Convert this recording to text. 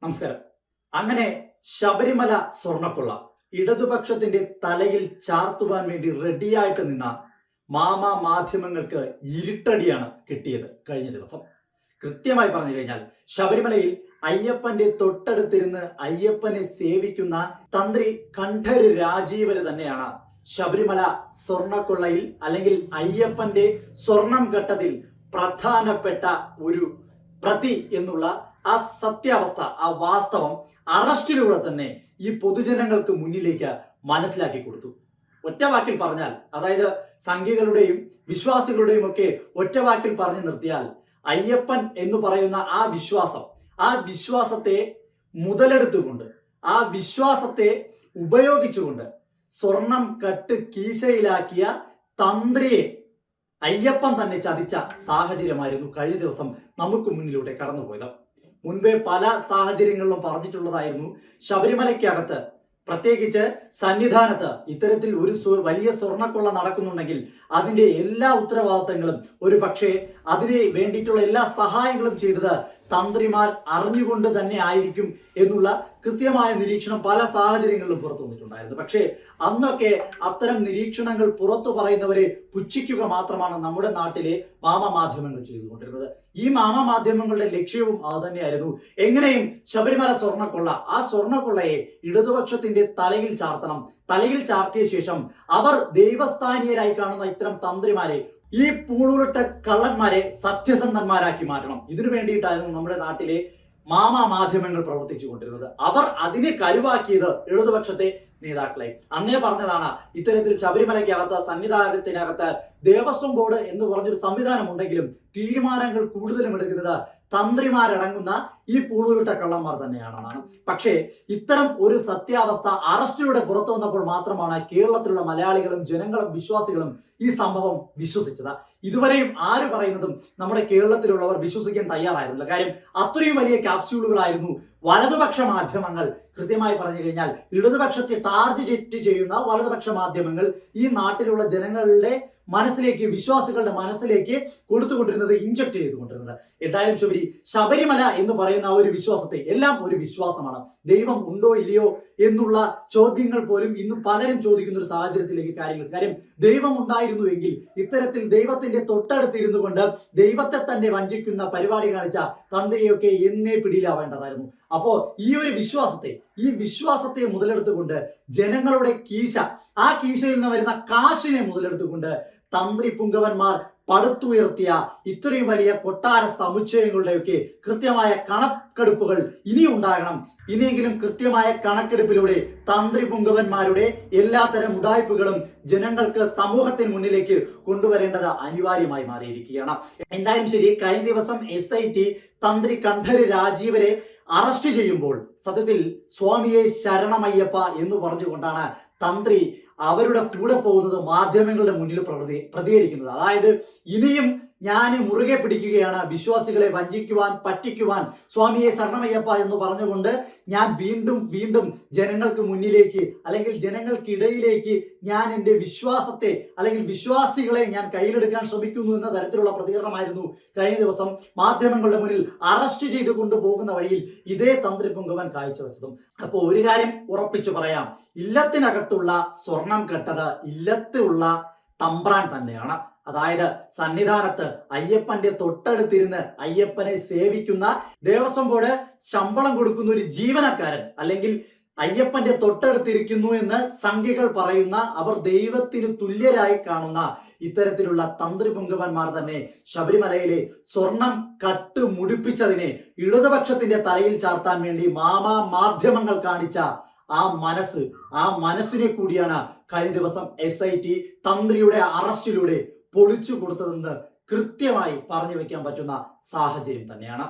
നമസ്കാരം. അങ്ങനെ ശബരിമല സ്വർണ്ണക്കൊള്ള ഇടതുപക്ഷത്തിന്റെ തലയിൽ ചാർത്തുവാൻ വേണ്ടി റെഡിയായിട്ട് നിന്ന മാധ്യമങ്ങൾക്ക് ഇരുട്ടടിയാണ് കിട്ടിയത് കഴിഞ്ഞ ദിവസം. കൃത്യമായി പറഞ്ഞു കഴിഞ്ഞാൽ ശബരിമലയിൽ അയ്യപ്പന്റെ തൊട്ടടുത്തിരുന്ന് അയ്യപ്പനെ സേവിക്കുന്ന തന്ത്രി കണ്ഠര് രാജീവര് തന്നെയാണ് ശബരിമല സ്വർണ്ണക്കൊള്ളയിൽ അല്ലെങ്കിൽ അയ്യപ്പന്റെ സ്വർണം കെട്ടതിൽ പ്രധാനപ്പെട്ട ഒരു പ്രതി എന്നുള്ള ആ സത്യാവസ്ഥ, ആ വാസ്തവം അറസ്റ്റിലൂടെ തന്നെ ഈ പൊതുജനങ്ങൾക്ക് മുന്നിലേക്ക് മനസ്സിലാക്കി കൊടുത്തു. ഒറ്റ വാക്കിൽ പറഞ്ഞാൽ, അതായത് സംഘികളുടെയും വിശ്വാസികളുടെയും ഒക്കെ ഒറ്റ വാക്കിൽ പറഞ്ഞു നിർത്തിയാൽ, അയ്യപ്പൻ എന്ന് പറയുന്ന ആ വിശ്വാസത്തെ മുതലെടുത്തുകൊണ്ട്, ആ വിശ്വാസത്തെ ഉപയോഗിച്ചുകൊണ്ട് സ്വർണം കട്ട് കീശയിലാക്കിയ തന്ത്രിയെ അയ്യപ്പൻ തന്നെ ചതിച്ച സാഹചര്യമായിരുന്നു കഴിഞ്ഞ ദിവസം നമുക്ക് മുന്നിലൂടെ കടന്നുപോയത്. മുൻപേ പല സാഹചര്യങ്ങളിലും പറഞ്ഞിട്ടുള്ളതായിരുന്നു, ശബരിമലയ്ക്കകത്ത് പ്രത്യേകിച്ച് സന്നിധാനത്ത് ഇത്തരത്തിൽ ഒരു വലിയ സ്വർണ്ണക്കൊള്ള നടക്കുന്നുണ്ടെങ്കിൽ അതിന്റെ എല്ലാ ഉത്തരവാദിത്തങ്ങളും, ഒരു പക്ഷേ അതിന് വേണ്ടിയിട്ടുള്ള എല്ലാ സഹായങ്ങളും ചെയ്തത് തന്ത്രിമാർ അറിഞ്ഞുകൊണ്ട് തന്നെ ആയിരിക്കും എന്നുള്ള കൃത്യമായ നിരീക്ഷണം പല സാഹചര്യങ്ങളിലും പുറത്തു വന്നിട്ടുണ്ടായിരുന്നു. പക്ഷേ അന്നൊക്കെ അത്തരം നിരീക്ഷണങ്ങൾ പുറത്തു പറയുന്നവരെ പുച്ഛിക്കുക മാത്രമാണ് നമ്മുടെ നാട്ടിലെ മാധ്യമങ്ങൾ ചെയ്തുകൊണ്ടിരുന്നത്. ഈ മാധ്യമങ്ങളുടെ ലക്ഷ്യവും അത് തന്നെയായിരുന്നു. എങ്ങനെയും ശബരിമല സ്വർണ്ണക്കൊള്ള, ആ സ്വർണ്ണക്കൊള്ളയെ ഇടതുപക്ഷത്തിന്റെ തലയിൽ ചാർത്തണം. തലയിൽ ചാർത്തിയ ശേഷം അവർ ദൈവസ്ഥാനീയരായി കാണുന്ന ഇത്തരം തന്ത്രിമാരെ, ഈ പൂണൂലിട്ട കള്ളന്മാരെ സത്യസന്ധന്മാരാക്കി മാറ്റണം. ഇതിനു വേണ്ടിയിട്ടായിരുന്നു നമ്മുടെ നാട്ടിലെ മാധ്യമങ്ങൾ പ്രവർത്തിച്ചു കൊണ്ടിരുന്നത്. അവർ അതിനെ കരുവാക്കിയത് ഇടതുപക്ഷത്തെ നേതാക്കളെ. അന്നേ പറഞ്ഞതാണ്, ഇത്തരത്തിൽ ശബരിമലയ്ക്കകത്ത് സന്നിധാനത്തിനകത്ത് ദേവസ്വം ബോർഡ് എന്ന് പറഞ്ഞൊരു സംവിധാനം ഉണ്ടെങ്കിലും തീരുമാനങ്ങൾ കൂടുതലും എടുക്കുന്നത് തന്ത്രിമാരടങ്ങുന്ന ഈ പൂണൂലിട്ട കള്ളന്മാർ തന്നെയാണെന്നാണ്. പക്ഷേ ഇത്തരം ഒരു സത്യാവസ്ഥ അറസ്റ്റിലൂടെ പുറത്തു വന്നപ്പോൾ മാത്രമാണ് കേരളത്തിലുള്ള മലയാളികളും ജനങ്ങളും വിശ്വാസികളും ഈ സംഭവം വിശ്വസിച്ചത്. ഇതുവരെയും ആര് പറയുന്നതും നമ്മുടെ കേരളത്തിലുള്ളവർ വിശ്വസിക്കാൻ തയ്യാറായിരുന്നില്ല. കാര്യം അത്രയും വലിയ ക്യാപ്സ്യൂളുകളായിരുന്നു വലതുപക്ഷ മാധ്യമങ്ങൾ, കൃത്യമായി പറഞ്ഞു കഴിഞ്ഞാൽ ഇടതുപക്ഷത്തെ ടാർഗറ്റ് ചെയ്യുന്ന വലതുപക്ഷ മാധ്യമങ്ങൾ ഈ നാട്ടിലുള്ള ജനങ്ങളുടെ മനസ്സിലേക്ക്, വിശ്വാസികളുടെ മനസ്സിലേക്ക് കൊടുത്തുകൊണ്ടിരുന്നത്, ഇൻജക്ട് ചെയ്തുകൊണ്ടിരുന്നത്. എന്തായാലും ശബരിമല എന്ന് പറയുന്ന ഒരു വിശ്വാസത്തെ, എല്ലാം ഒരു വിശ്വാസമാണ്, ദൈവം ഉണ്ടോ ഇല്ലയോ എന്നുള്ള ചോദ്യങ്ങൾ പോലും ഇന്നും പലരും ചോദിക്കുന്ന ഒരു സാഹചര്യത്തിലേക്ക് കാര്യം ദൈവം ഉണ്ടായിരുന്നുവെങ്കിൽ ഇത്തരത്തിൽ ദൈവത്തിന്റെ തൊട്ടടുത്തിരുന്നു കൊണ്ട് ദൈവത്തെ തന്നെ വഞ്ചിക്കുന്ന പരിപാടി കാണിച്ച തന്ത്രിയൊക്കെ എന്നേ പിടിയിലാവേണ്ടതായിരുന്നു. അപ്പോ ഈ വിശ്വാസത്തെ മുതലെടുത്തുകൊണ്ട് ജനങ്ങളുടെ കീശ, ആ കീശയിൽ നിന്ന് വരുന്ന കാശിനെ മുതലെടുത്തുകൊണ്ട് തന്ത്രി പുങ്കവന്മാർ പടുത്തുയർത്തിയ ഇത്രയും വലിയ കൊട്ടാര സമുച്ചയങ്ങളുടെയൊക്കെ കൃത്യമായ കണക്കെടുപ്പുകൾ ഇനി ഉണ്ടാകണം. ഇനിയെങ്കിലും കൃത്യമായ കണക്കെടുപ്പിലൂടെ തന്ത്രി പുങ്കവന്മാരുടെ എല്ലാത്തരം ഉടായ്പകളും ജനങ്ങൾക്ക്, സമൂഹത്തിന് മുന്നിലേക്ക് കൊണ്ടുവരേണ്ടത് അനിവാര്യമായി മാറിയിരിക്കുകയാണ്. എന്തായാലും ശരി, കഴിഞ്ഞ ദിവസം SIT തന്ത്രി കണ്ഠര് രാജീവരെ അറസ്റ്റ് ചെയ്യുമ്പോൾ സത്യത്തിൽ സ്വാമിയെ ശരണമയ്യപ്പ എന്ന് പറഞ്ഞുകൊണ്ടാണ് തന്ത്രി അവരുടെ കൂടെ പോകുന്നത്, മാധ്യമങ്ങളുടെ മുന്നിൽ പ്രതികരിക്കുന്നത്. അതായത് ഇനിയും ഞാൻ മുറുകെ പിടിക്കുകയാണ്, വിശ്വാസികളെ വഞ്ചിക്കുവാൻ, പറ്റിക്കുവാൻ സ്വാമിയെ ശരണമയ്യപ്പ എന്ന് പറഞ്ഞുകൊണ്ട് ഞാൻ വീണ്ടും ജനങ്ങൾക്ക് മുന്നിലേക്ക്, അല്ലെങ്കിൽ ജനങ്ങൾക്കിടയിലേക്ക് ഞാൻ എൻ്റെ വിശ്വാസത്തെ, അല്ലെങ്കിൽ വിശ്വാസികളെ ഞാൻ കയ്യിലെടുക്കാൻ ശ്രമിക്കുന്നു എന്ന തരത്തിലുള്ള പ്രതികരണമായിരുന്നു കഴിഞ്ഞ ദിവസം മാധ്യമങ്ങളുടെ മുന്നിൽ അറസ്റ്റ് ചെയ്ത് കൊണ്ടുപോകുന്ന വഴിയിൽ ഇതേ തന്ത്രി പുങ്കവൻ കാഴ്ചവെച്ചതും. അപ്പോൾ ഒരു കാര്യം ഉറപ്പിച്ചു പറയാം, ഇല്ലത്തിനകത്തുള്ള സ്വർണം കെട്ടത് ഇല്ലത്തുള്ള തമ്പ്രാൻ തന്നെയാണ്. അതായത് സന്നിധാനത്ത് അയ്യപ്പന്റെ തൊട്ടടുത്തിരുന്ന് അയ്യപ്പനെ സേവിക്കുന്ന, ദേവസ്വം ബോർഡ് ശമ്പളം കൊടുക്കുന്ന ഒരു ജീവനക്കാരൻ, അല്ലെങ്കിൽ അയ്യപ്പന്റെ തൊട്ടടുത്തിരിക്കുന്നു എന്ന് സംഘികൾ പറയുന്ന, അവർ ദൈവത്തിന് തുല്യരായി കാണുന്ന ഇത്തരത്തിലുള്ള തന്ത്രി പുങ്കവന്മാർ തന്നെ ശബരിമലയിലെ സ്വർണം കട്ട് മുടിപ്പിച്ചതിനെ ഇടതുപക്ഷത്തിന്റെ തലയിൽ ചാർത്താൻ വേണ്ടി മാധ്യമങ്ങൾ കാണിച്ച ആ മനസ്സിനെ കൂടിയാണ് കഴിഞ്ഞ ദിവസം SIT തന്ത്രിയുടെ അറസ്റ്റിലൂടെ പൊളിച്ചു കൊടുത്തതെന്ന് കൃത്യമായി പറഞ്ഞു വെക്കാൻ പറ്റുന്ന സാഹചര്യം തന്നെയാണ്.